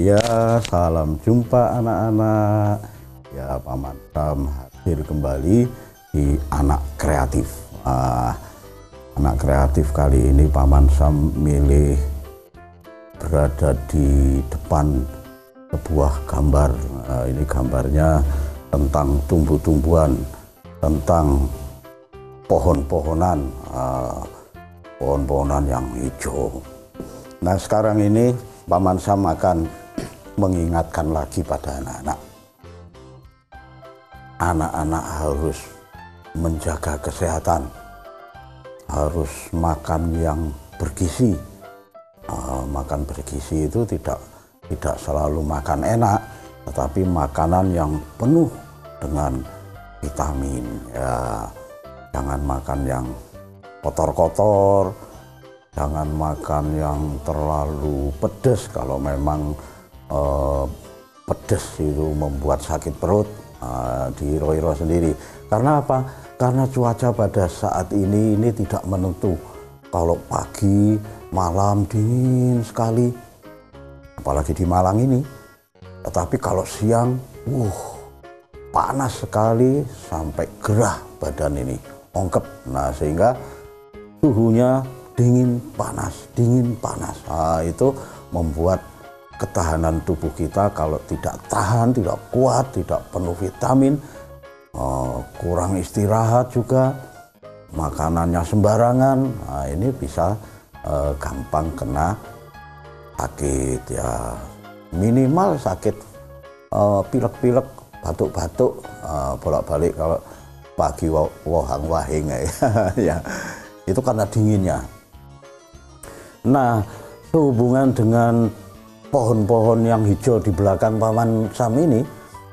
Ya, salam jumpa anak-anak. Ya, Paman Sam hadir kembali di Anak Kreatif. Anak Kreatif kali ini Paman Sam milih berada di depan sebuah gambar. Ini gambarnya tentang tumbuh-tumbuhan, tentang pohon-pohonan, pohon-pohonan yang hijau. Nah, sekarang ini Paman Sam akan mengingatkan lagi pada anak-anak. Anak-anak harus menjaga kesehatan, harus makan yang bergizi. Makan bergizi itu tidak selalu makan enak, tetapi makanan yang penuh dengan vitamin. Ya, jangan makan yang kotor-kotor, jangan makan yang terlalu pedas. Kalau memang pedas itu membuat sakit perut, di Roiro sendiri. Karena apa? Karena cuaca pada saat ini tidak menentu. Kalau pagi, malam dingin sekali, apalagi di Malang ini. Tetapi kalau siang, panas sekali sampai gerah badan ini, ongkep. Nah, sehingga suhunya dingin panas. Nah, itu membuat ketahanan tubuh kita kalau tidak tahan, tidak kuat, tidak penuh vitamin, kurang istirahat juga, makanannya sembarangan, nah ini bisa gampang kena sakit ya. Minimal sakit pilek-pilek, batuk-batuk, bolak-balik kalau pagi wahang-wahing ya. Itu karena dinginnya. Nah, sehubungan dengan pohon-pohon yang hijau di belakang Paman Sam ini,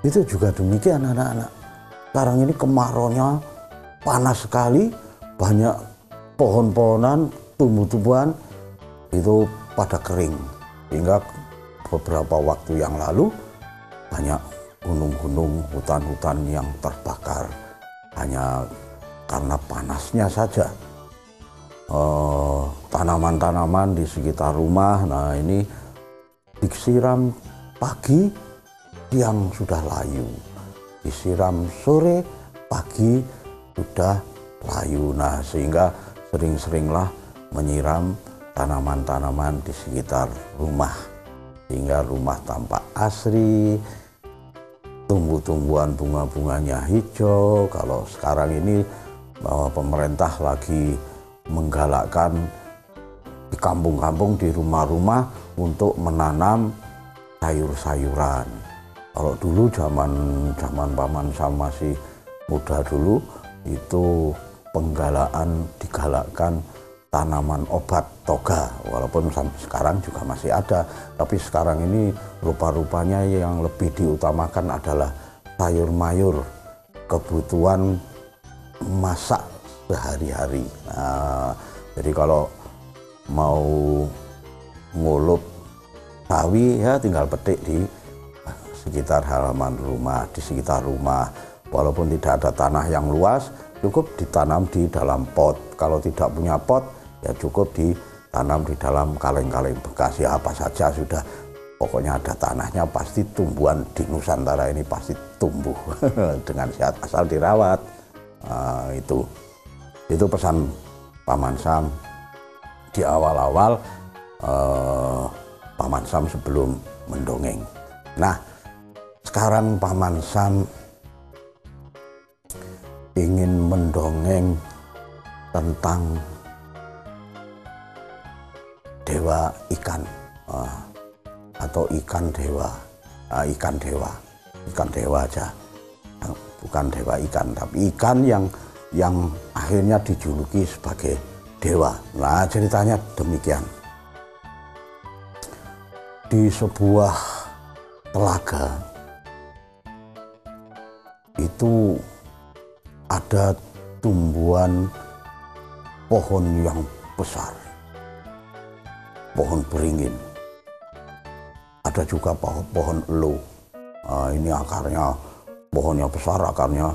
itu juga demikian anak-anak. Sekarang ini kemarauannya panas sekali, banyak pohon-pohonan, tumbuh-tumbuhan itu pada kering. Hingga beberapa waktu yang lalu banyak gunung-gunung, hutan-hutan yang terbakar hanya karena panasnya saja. Tanaman-tanaman di sekitar rumah, nah ini disiram pagi, siang sudah layu. Disiram sore, pagi sudah layu. Nah, sehingga sering-seringlah menyiram tanaman-tanaman di sekitar rumah. Sehingga rumah tampak asri, tumbuh-tumbuhan bunga-bunganya hijau. Kalau sekarang ini pemerintah lagi menggalakkan di kampung-kampung, di rumah-rumah untuk menanam sayur-sayuran. Kalau dulu zaman Paman Sam masih muda dulu, itu digalakkan tanaman obat toga. Walaupun sekarang juga masih ada, tapi sekarang ini rupa-rupanya yang lebih diutamakan adalah sayur-mayur, kebutuhan masak sehari-hari. Nah, jadi kalau mau ngulup sawi ya tinggal petik di sekitar halaman rumah, di sekitar rumah. Walaupun tidak ada tanah yang luas, cukup ditanam di dalam pot. Kalau tidak punya pot, ya cukup ditanam di dalam kaleng-kaleng bekas. Ya apa saja sudah, pokoknya ada tanahnya, pasti tumbuhan di Nusantara ini pasti tumbuh dengan sehat asal dirawat. Nah, itu pesan Paman Sam di awal-awal Paman Sam sebelum mendongeng. Nah, sekarang Paman Sam ingin mendongeng tentang dewa ikan, atau ikan dewa. Ikan dewa aja, bukan dewa ikan, tapi ikan yang akhirnya dijuluki sebagai dewa. Nah, ceritanya demikian. Di sebuah telaga itu ada tumbuhan pohon yang besar, pohon beringin. Ada juga pohon elo. Ini akarnya, pohonnya besar, akarnya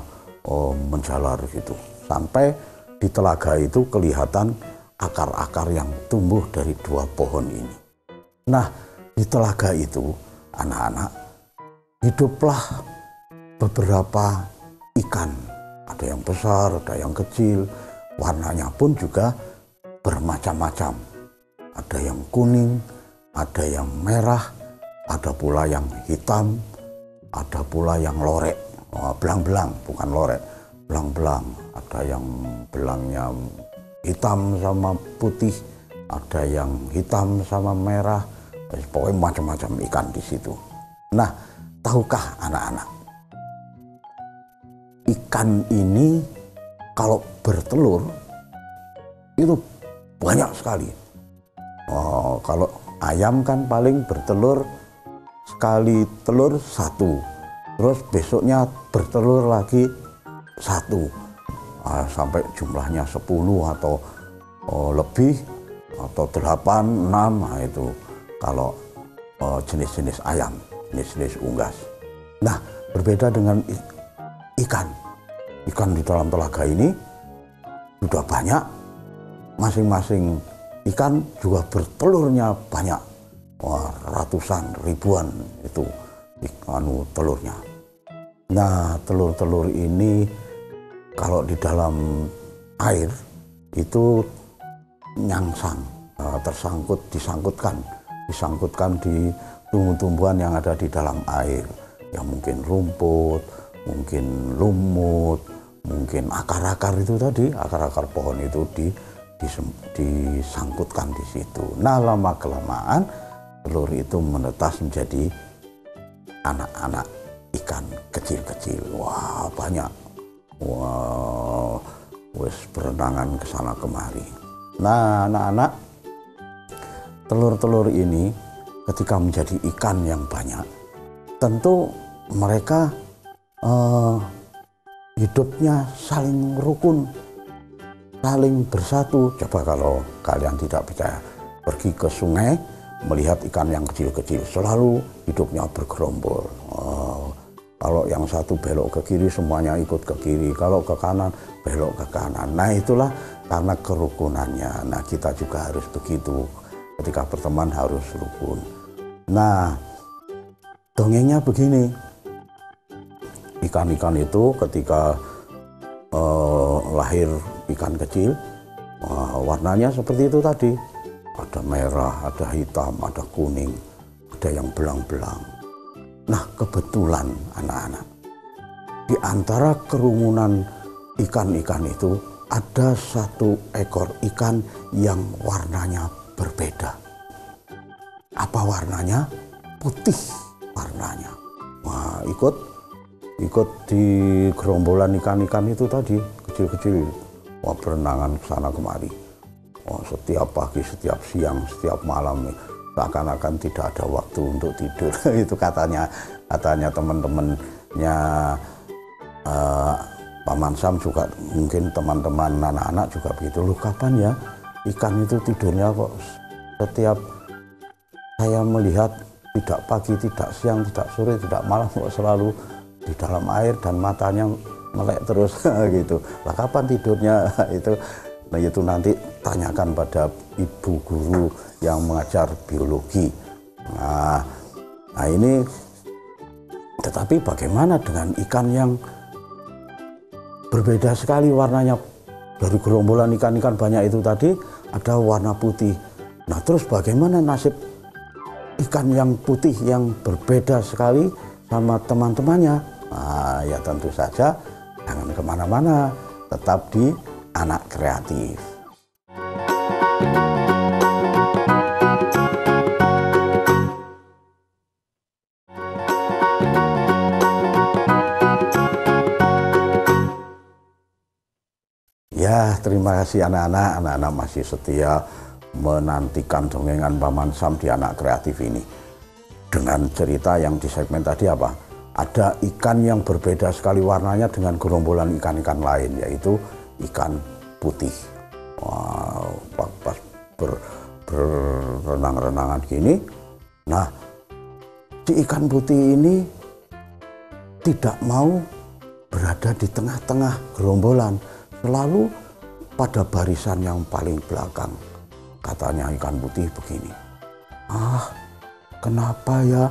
menjalar gitu. Sampai di telaga itu kelihatan akar-akar yang tumbuh dari dua pohon ini. Nah, di telaga itu anak-anak, hiduplah beberapa ikan. Ada yang besar, ada yang kecil, warnanya pun juga bermacam-macam. Ada yang kuning, ada yang merah, ada pula yang hitam, ada pula yang lorek, belang-belang, bukan lorek, belang-belang. Ada yang belangnya hitam sama putih, ada yang hitam sama merah, pokoknya macam-macam ikan di situ. Nah, tahukah anak-anak, ikan ini kalau bertelur itu banyak sekali. Kalau ayam kan paling bertelur sekali telur satu, terus besoknya bertelur lagi satu, sampai jumlahnya 10 atau lebih, atau 8, 6, nah itu kalau jenis-jenis ayam, jenis-jenis unggas. Nah, berbeda dengan ikan di dalam telaga ini sudah banyak, masing-masing ikan juga bertelurnya banyak, ratusan, ribuan itu telurnya. Nah, telur-telur ini kalau di dalam air itu nyangsang, disangkutkan di tumbuh-tumbuhan yang ada di dalam air, yang mungkin rumput, mungkin lumut, mungkin akar-akar itu tadi, akar-akar pohon itu disangkutkan di situ. Nah, lama-kelamaan telur itu menetas menjadi anak-anak ikan kecil-kecil. Wah, banyak. Wah, wes berenangan ke sana kemari. Nah, anak-anak, telur-telur ini ketika menjadi ikan yang banyak, tentu mereka hidupnya saling rukun, saling bersatu. Coba kalau kalian tidak percaya, pergi ke sungai, melihat ikan yang kecil-kecil, selalu hidupnya bergerombol. Kalau yang satu belok ke kiri, semuanya ikut ke kiri. Kalau ke kanan, belok ke kanan. Nah, itulah karena kerukunannya. Nah, kita juga harus begitu. Ketika berteman harus rukun. Nah, dongengnya begini. Ikan-ikan itu ketika lahir ikan kecil, warnanya seperti itu tadi. Ada merah, ada hitam, ada kuning, ada yang belang-belang. Nah, kebetulan anak-anak, di antara kerumunan ikan-ikan itu ada satu ekor ikan yang warnanya berbeda. Apa warnanya? Putih warnanya. Wah, ikut di gerombolan ikan-ikan itu tadi, kecil-kecil. Wah, berenangan ke sana kemari. Oh, setiap pagi, setiap siang, setiap malam, seakan-akan tidak ada waktu untuk tidur. Itu katanya teman-temannya Paman Sam, juga mungkin teman-teman anak-anak juga begitu. Loh, kapan ya ikan itu tidurnya kok setiap saya melihat tidak pagi, tidak siang, tidak sore, tidak malam, kok selalu di dalam air dan matanya melek terus gitu. Lah, kapan tidurnya? Itu nanti tanyakan pada ibu guru yang mengajar biologi. Nah, ini tetapi bagaimana dengan ikan yang berbeda sekali warnanya? Dari gerombolan ikan-ikan banyak itu tadi ada warna putih. Nah, terus bagaimana nasib ikan yang putih yang berbeda sekali sama teman-temannya? Nah, ya tentu saja jangan kemana-mana, tetap di Anak Kreatif. Ya, terima kasih anak-anak. Anak-anak masih setia menantikan dongengan Paman Sam di Anak Kreatif ini. Dengan cerita yang di segmen tadi apa? Ada ikan yang berbeda sekali warnanya dengan gerombolan ikan-ikan lain, yaitu ikan putih. Wow, pas berenang-renangan gini. Nah, si ikan putih ini tidak mau berada di tengah-tengah gerombolan, selalu pada barisan yang paling belakang. Katanya ikan putih begini, kenapa ya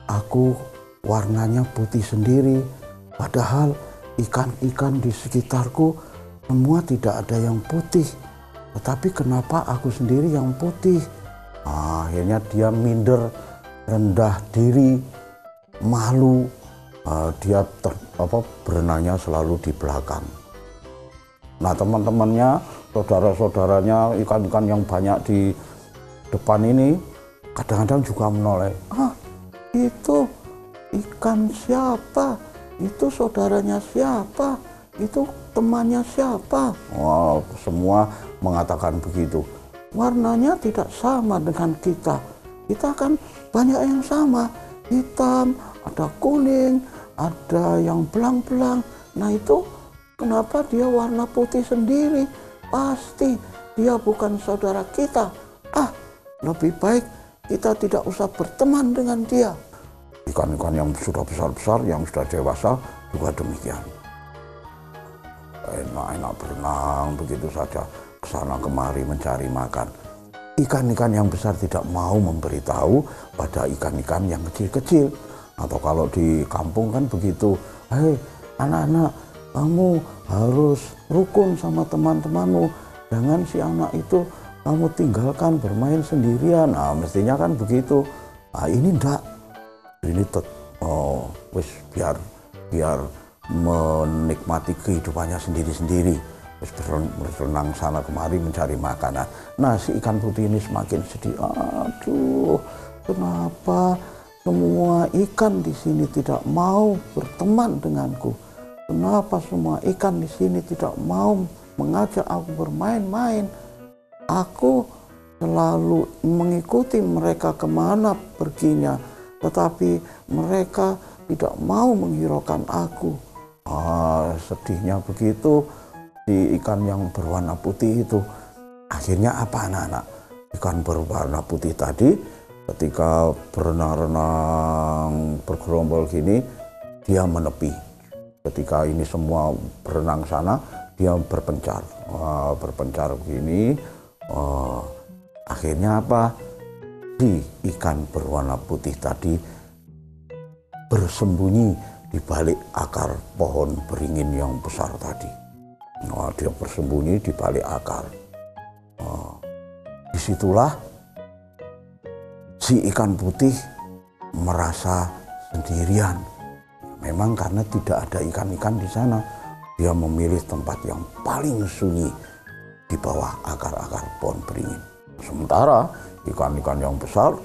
aku warnanya putih sendiri, padahal ikan-ikan di sekitarku semua tidak ada yang putih. Tetapi kenapa aku sendiri yang putih? Akhirnya dia minder, rendah diri, malu. Dia berenangnya selalu di belakang. Nah, teman-temannya, saudara-saudaranya, ikan-ikan yang banyak di depan ini kadang-kadang juga menoleh. Itu ikan siapa? Itu saudaranya siapa? Itu temannya siapa? Semua mengatakan begitu. Warnanya tidak sama dengan kita. Kita kan banyak yang sama. Hitam, ada kuning, ada yang belang-belang. Nah itu kenapa dia warna putih sendiri? Pasti dia bukan saudara kita. Lebih baik kita tidak usah berteman dengan dia. Ikan-ikan yang sudah besar-besar, yang sudah dewasa juga demikian. Enak-enak berenang begitu saja, kesana kemari mencari makan. Ikan-ikan yang besar tidak mau memberitahu pada ikan-ikan yang kecil-kecil. Atau kalau di kampung kan begitu, hei anak-anak, kamu harus rukun sama teman-temanmu. Jangan si anak itu kamu tinggalkan bermain sendirian. Mestinya kan begitu. Ini enggak. Ini biar menikmati kehidupannya sendiri-sendiri. Berenang sana kemari mencari makanan. Nah, si ikan putih ini semakin sedih. Aduh, kenapa semua ikan di sini tidak mau berteman denganku? Kenapa semua ikan di sini tidak mau mengajak aku bermain-main? Aku selalu mengikuti mereka kemana perginya, tetapi mereka tidak mau menghiraukan aku. Sedihnya begitu si ikan yang berwarna putih itu. Akhirnya apa anak-anak? Ikan berwarna putih tadi ketika berenang-renang bergerombol gini, dia menepi. Ketika ini semua berenang sana, dia berpencar. Berpencar begini. Akhirnya apa? Si ikan berwarna putih tadi bersembunyi di balik akar pohon beringin yang besar tadi. Dia bersembunyi di balik akar. Disitulah si ikan putih merasa sendirian. Memang karena tidak ada ikan-ikan di sana, dia memilih tempat yang paling sunyi di bawah akar-akar pohon beringin. Sementara ikan-ikan yang besar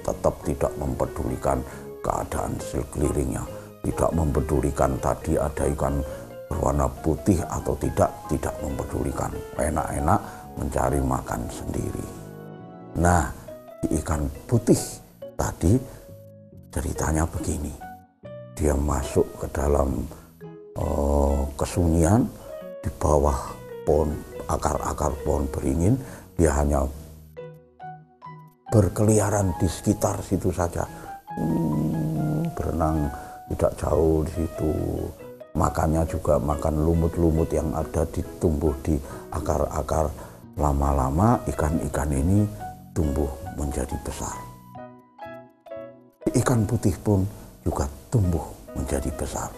tetap tidak mempedulikan keadaan sekelilingnya, tidak mempedulikan tadi ada ikan berwarna putih atau tidak mempedulikan. Enak-enak mencari makan sendiri. Nah, ikan putih tadi ceritanya begini. Dia masuk ke dalam kesunyian di bawah akar-akar pohon beringin. Dia hanya berkeliaran di sekitar situ saja. Berenang tidak jauh di situ. Makannya juga makan lumut-lumut yang ada tumbuh di akar-akar. Lama-lama ikan-ikan ini tumbuh menjadi besar. Ikan putih pun juga tumbuh menjadi besar.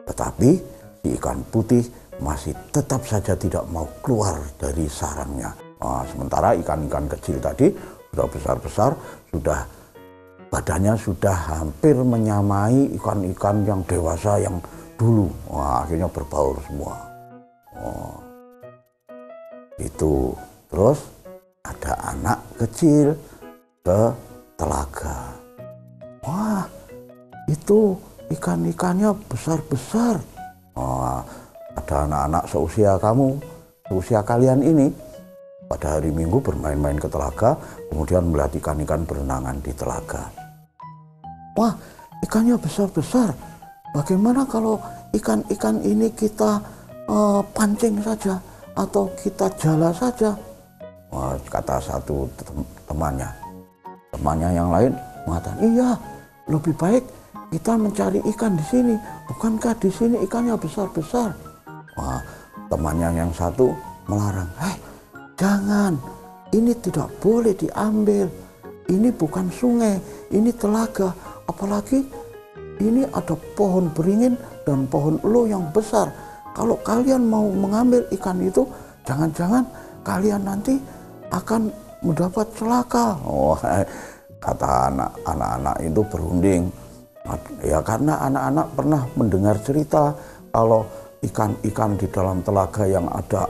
Tetapi si ikan putih masih tetap saja tidak mau keluar dari sarangnya. Sementara ikan-ikan kecil tadi sudah besar-besar, badannya sudah hampir menyamai ikan-ikan yang dewasa yang dulu. Akhirnya berbaur semua. Itu terus ada anak kecil ke telaga. Itu ikan-ikannya besar-besar. Ada anak-anak seusia kamu, seusia kalian ini, pada hari Minggu bermain-main ke telaga, kemudian melihat ikan-ikan berenangan di telaga. Ikannya besar-besar. Bagaimana kalau ikan-ikan ini kita pancing saja atau kita jala saja? Kata satu temannya. Temannya yang lain mengatakan, iya, lebih baik kita mencari ikan di sini. Bukankah di sini ikannya besar-besar? Temannya yang satu melarang. Jangan, ini tidak boleh diambil. ini bukan sungai, ini telaga. Apalagi ini ada pohon beringin dan pohon elo yang besar. Kalau kalian mau mengambil ikan itu, jangan-jangan kalian nanti akan mendapat celaka. Oh, kata anak-anak itu berunding. Ya karena anak-anak pernah mendengar cerita kalau ikan-ikan di dalam telaga yang ada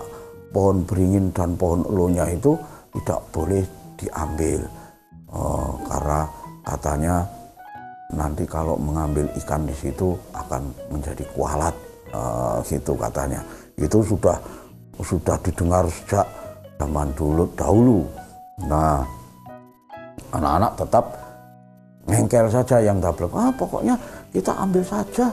pohon beringin dan pohon elonya itu tidak boleh diambil. Karena katanya nanti kalau mengambil ikan di situ akan menjadi kualat, gitu katanya. Itu sudah didengar sejak zaman dahulu. Nah, anak-anak tetap ngengkel saja yang dablek. Pokoknya kita ambil saja.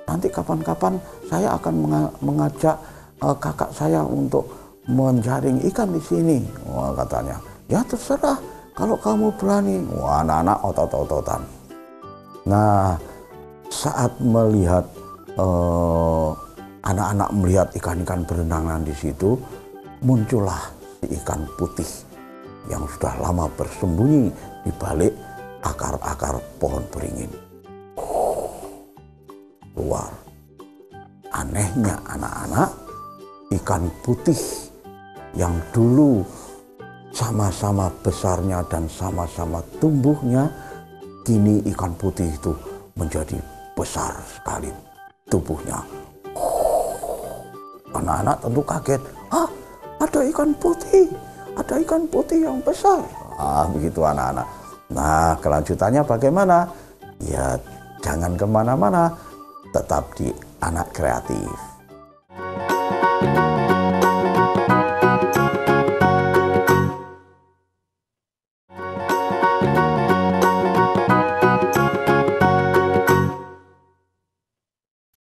Nanti kapan-kapan saya akan mengajak kakak saya untuk menjaring ikan di sini. Wah, katanya. Ya terserah kalau kamu berani. Wah, anak-anak otot-ototan. Nah, saat melihat anak-anak melihat ikan-ikan berenangan di situ, muncullah si ikan putih yang sudah lama bersembunyi di balik akar-akar pohon beringin. Keluar. Anehnya anak-anak, ikan putih yang dulu sama-sama besarnya dan sama-sama tumbuhnya, kini ikan putih itu menjadi besar sekali tubuhnya. Anak-anak tentu kaget. Ada ikan putih, ada ikan putih yang besar. Begitu anak-anak. Nah, kelanjutannya bagaimana? Ya, jangan kemana-mana, tetap di Anak Kreatif.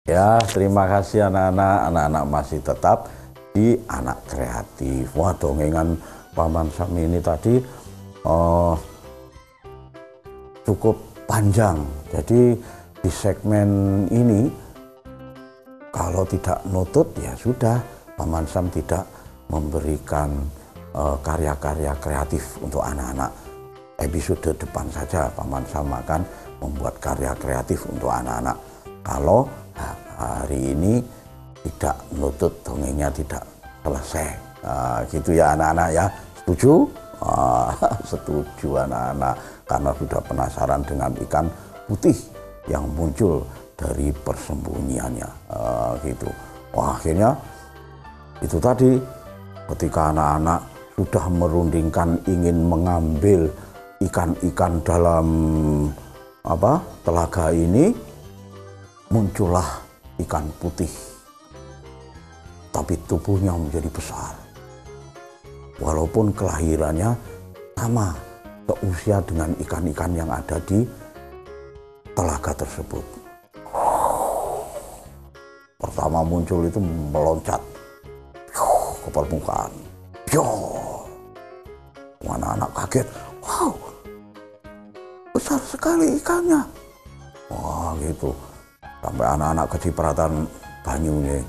Ya, terima kasih anak-anak. Anak-anak masih tetap di Anak Kreatif. Wah, dongengan Paman Sam ini tadi cukup panjang. Jadi di segmen ini kalau tidak nutut ya sudah, Paman Sam tidak memberikan karya-karya kreatif untuk anak-anak. Episode depan saja Paman Sam akan membuat karya kreatif untuk anak-anak. Kalau hari ini tidak nutut, dongengnya tidak selesai. Gitu ya anak-anak ya. Setuju? Setuju anak-anak, karena sudah penasaran dengan ikan putih yang muncul dari persembunyiannya. Gitu. Wah, akhirnya itu tadi ketika anak-anak sudah merundingkan ingin mengambil ikan-ikan dalam telaga ini, muncullah ikan putih, tapi tubuhnya menjadi besar. Walaupun kelahirannya sama seusia dengan ikan-ikan yang ada di telaga tersebut. Pertama muncul itu meloncat ke permukaan. Anak-anak kaget. Wow, besar sekali ikannya. Wah, gitu. Sampai anak-anak kecipratan banyu nih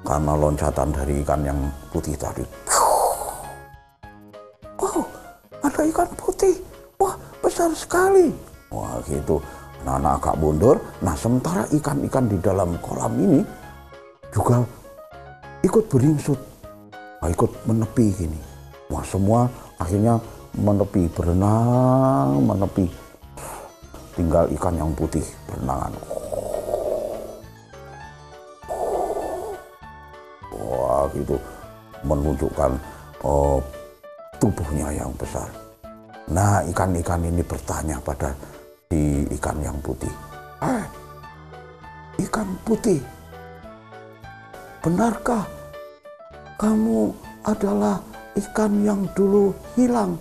karena loncatan dari ikan yang putih tadi. Wow, ada ikan putih. Wah, besar sekali. Wah, gitu. Anak-anak agak mundur. Nah, sementara ikan-ikan di dalam kolam ini juga ikut beringsut, ikut menepi gini. Wah, semua akhirnya menepi, berenang, menepi. Tinggal ikan yang putih berenangan. Wah, gitu, menunjukkan tubuhnya yang besar. Nah, ikan-ikan ini bertanya pada si ikan yang putih. Ikan putih, benarkah kamu adalah ikan yang dulu hilang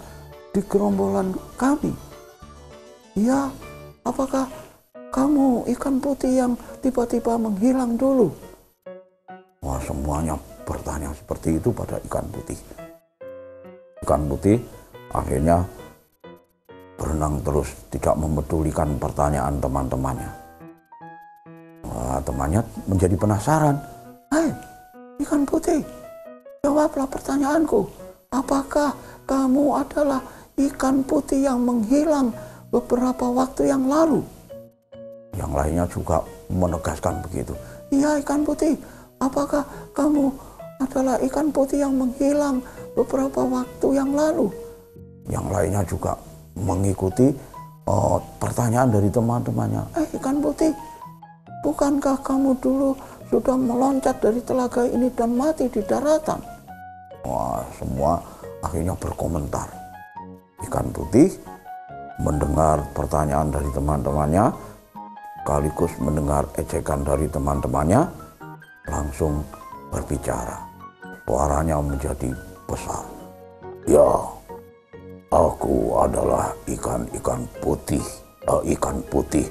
di gerombolan kami? Ya, apakah kamu ikan putih yang tiba-tiba menghilang dulu? Wah, semuanya bertanya seperti itu pada ikan putih. Ikan putih akhirnya berenang terus, tidak memedulikan pertanyaan teman-temannya. Wah, temannya menjadi penasaran. Hai, ikan putih, jawablah pertanyaanku. Apakah kamu adalah ikan putih yang menghilang beberapa waktu yang lalu. Yang lainnya juga menegaskan begitu. Iya, ikan putih, apakah kamu adalah ikan putih yang menghilang beberapa waktu yang lalu? Yang lainnya juga mengikuti pertanyaan dari teman-temannya. Ikan putih, bukankah kamu dulu sudah meloncat dari telaga ini dan mati di daratan? Wah, semua akhirnya berkomentar. Ikan putih mendengar pertanyaan dari teman-temannya, sekaligus mendengar ejekan dari teman-temannya, langsung berbicara. Suaranya menjadi besar. Ya, aku adalah ikan putih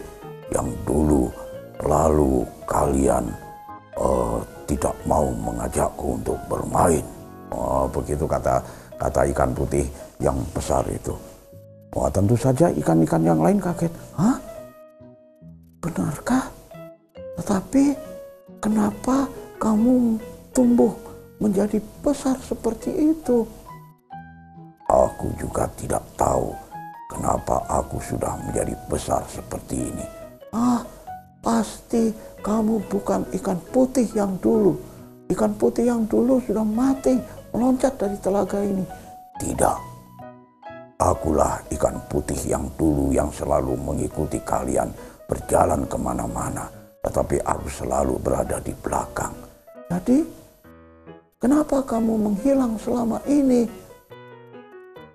yang dulu lalu kalian tidak mau mengajakku untuk bermain. Begitu kata ikan putih yang besar itu. Wah, tentu saja ikan-ikan yang lain kaget. Hah? Benarkah? Tetapi kenapa kamu tumbuh menjadi besar seperti itu? Aku juga tidak tahu kenapa aku sudah menjadi besar seperti ini. Pasti kamu bukan ikan putih yang dulu. Ikan putih yang dulu sudah mati meloncat dari telaga ini. Tidak. Akulah ikan putih yang dulu yang selalu mengikuti kalian berjalan kemana-mana. Tetapi aku selalu berada di belakang. Jadi, kenapa kamu menghilang selama ini?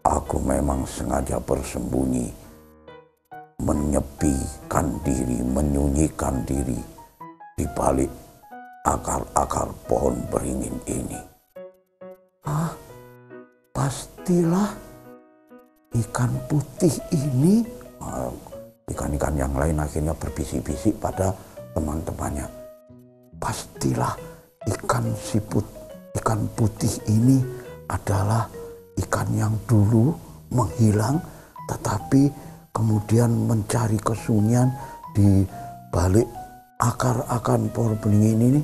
Aku memang sengaja bersembunyi, menyepikan diri, menyunyikan diri di balik akar-akar pohon beringin ini. Pastilah ikan putih ini, ikan-ikan yang lain akhirnya berbisik-bisik pada teman-temannya. Pastilah ikan putih ini adalah ikan yang dulu menghilang, tetapi kemudian mencari kesunyian di balik akar-akar pohon beringin ini.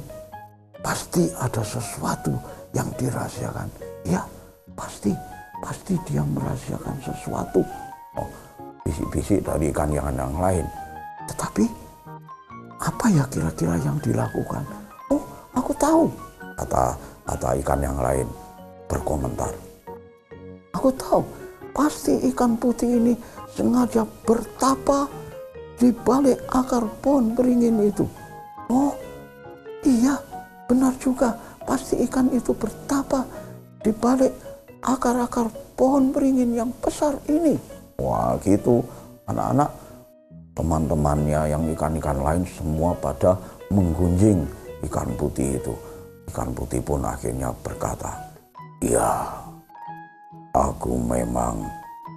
Pasti ada sesuatu yang dirahasiakan. Ya, pasti dia merahasiakan sesuatu. Bisik-bisik dari ikan yang lain. Tetapi apa ya kira-kira yang dilakukan? Aku tahu, kata ikan yang lain berkomentar. Aku tahu, pasti ikan putih ini sengaja bertapa di balik akar pohon beringin itu. Oh iya, benar juga, pasti ikan itu bertapa di balik akar-akar pohon beringin yang besar ini. Wah, gitu. Anak-anak, teman-temannya yang ikan-ikan lain semua pada menggunjing ikan putih itu. Ikan putih pun akhirnya berkata, "Ya, aku memang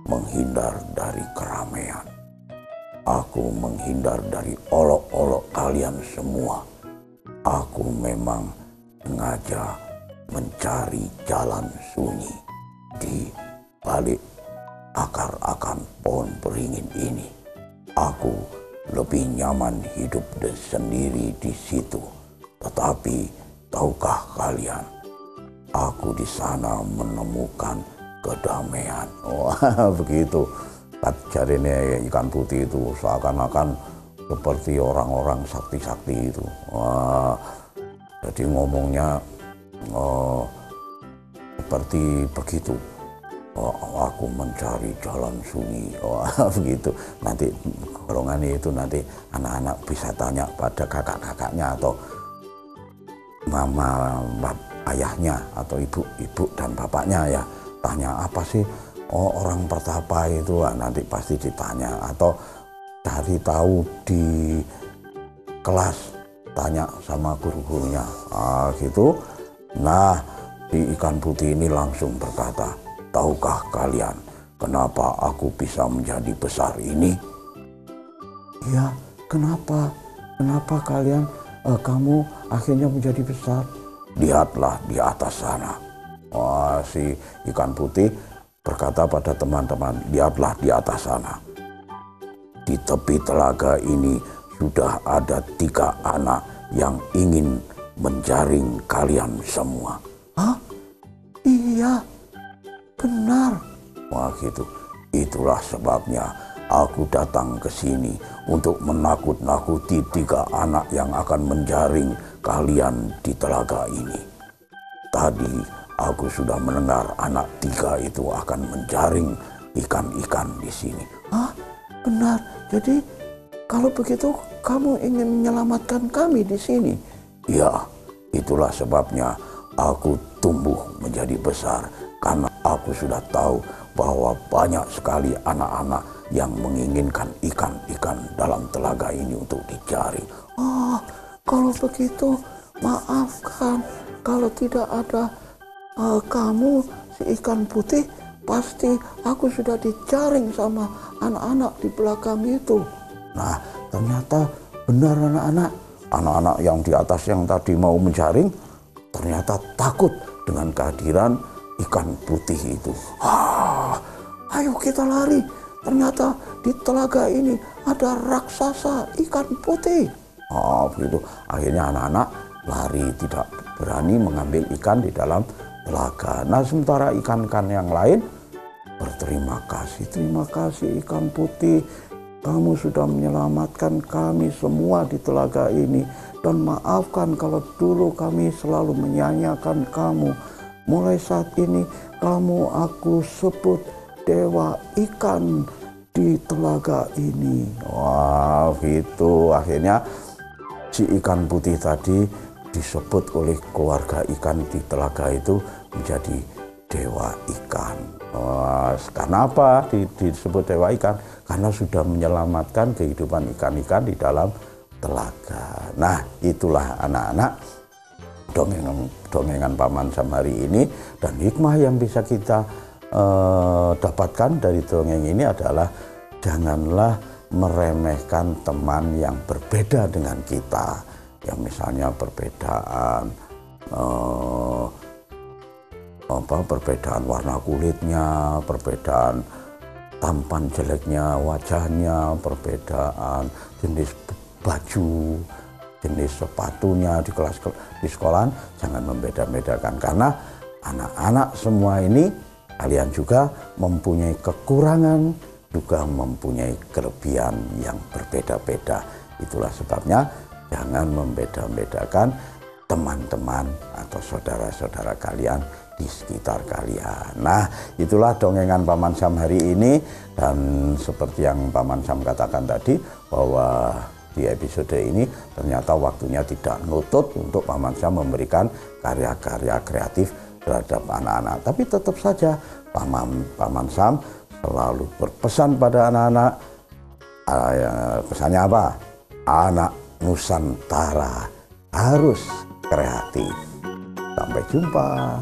menghindar dari keramaian. Aku menghindar dari olok-olok kalian semua. Aku memang sengaja mencari jalan sunyi di balik akar-akar pohon beringin ini. Aku lebih nyaman hidup sendiri di situ. Tetapi tahukah kalian, aku di sana menemukan kedamaian." Wah, begitu. Jadinya ikan putih itu seakan-akan seperti orang-orang sakti-sakti itu. Wah, jadi ngomongnya seperti begitu. Aku mencari jalan sunyi. Wah, begitu. Nanti golongannya itu nanti anak-anak bisa tanya pada kakak-kakaknya atau mama, ayahnya atau ibu dan bapaknya ya. Tanya apa sih orang pertapa itu, nanti pasti ditanya. Atau cari tahu di kelas, tanya sama guru-gurunya. Gitu. Nah, si ikan putih ini langsung berkata, "Tahukah kalian kenapa aku bisa menjadi besar ini?" "Ya, kenapa? Kenapa kamu akhirnya menjadi besar?" "Lihatlah di atas sana." Wah, si ikan putih berkata pada teman-teman, "Lihatlah di atas sana. Di tepi telaga ini sudah ada 3 anak yang ingin menjaring kalian semua." "Hah? Iya, benar." Wah, gitu. Itulah sebabnya aku datang ke sini untuk menakut-nakuti 3 anak yang akan menjaring kalian di telaga ini. Tadi aku sudah mendengar anak 3 itu akan menjaring ikan-ikan di sini. Ah, benar. Jadi kalau begitu kamu ingin menyelamatkan kami di sini? Ya, itulah sebabnya aku tumbuh menjadi besar, karena aku sudah tahu bahwa banyak sekali anak-anak yang menginginkan ikan-ikan dalam telaga ini untuk dijaring. Ah, kalau begitu maafkan, kalau tidak ada kamu si ikan putih, pasti aku sudah dijaring sama anak-anak di belakang itu. Nah, ternyata benar anak-anak. Anak-anak yang di atas yang tadi mau menjaring ternyata takut dengan kehadiran ikan putih itu. Ayo kita lari. Ternyata di telaga ini ada raksasa ikan putih. Begitu. Akhirnya anak-anak lari, tidak berani mengambil ikan di dalam telaga. Nah, sementara ikan-ikan yang lain berterima kasih. Terima kasih ikan putih. Kamu sudah menyelamatkan kami semua di telaga ini. Dan maafkan kalau dulu kami selalu menyanyiakan kamu. Mulai saat ini kamu aku sebut dewa ikan di telaga ini. Wah, gitu. Akhirnya si ikan putih tadi disebut oleh keluarga ikan di telaga itu menjadi dewa ikan. Karena apa disebut dewa ikan? Karena sudah menyelamatkan kehidupan ikan-ikan di dalam telaga. Nah, itulah anak-anak dongengan Paman Sam hari ini, dan hikmah yang bisa kita dapatkan dari dongeng ini adalah janganlah meremehkan teman yang berbeda dengan kita. Ya, misalnya perbedaan perbedaan warna kulitnya, perbedaan tampan jeleknya wajahnya, perbedaan jenis baju, jenis sepatunya di sekolah. Jangan membeda-bedakan, karena anak-anak semua ini kalian juga mempunyai kekurangan, juga mempunyai kelebihan yang berbeda-beda. Itulah sebabnya jangan membeda-bedakan teman-teman atau saudara-saudara kalian di sekitar kalian. Nah, itulah dongengan Paman Sam hari ini. Dan seperti yang Paman Sam katakan tadi, bahwa di episode ini ternyata waktunya tidak nutut untuk Paman Sam memberikan karya-karya kreatif terhadap anak-anak. Tapi tetap saja Paman Sam selalu berpesan pada anak-anak. Pesannya apa? Anak Nusantara harus kreatif. Sampai jumpa.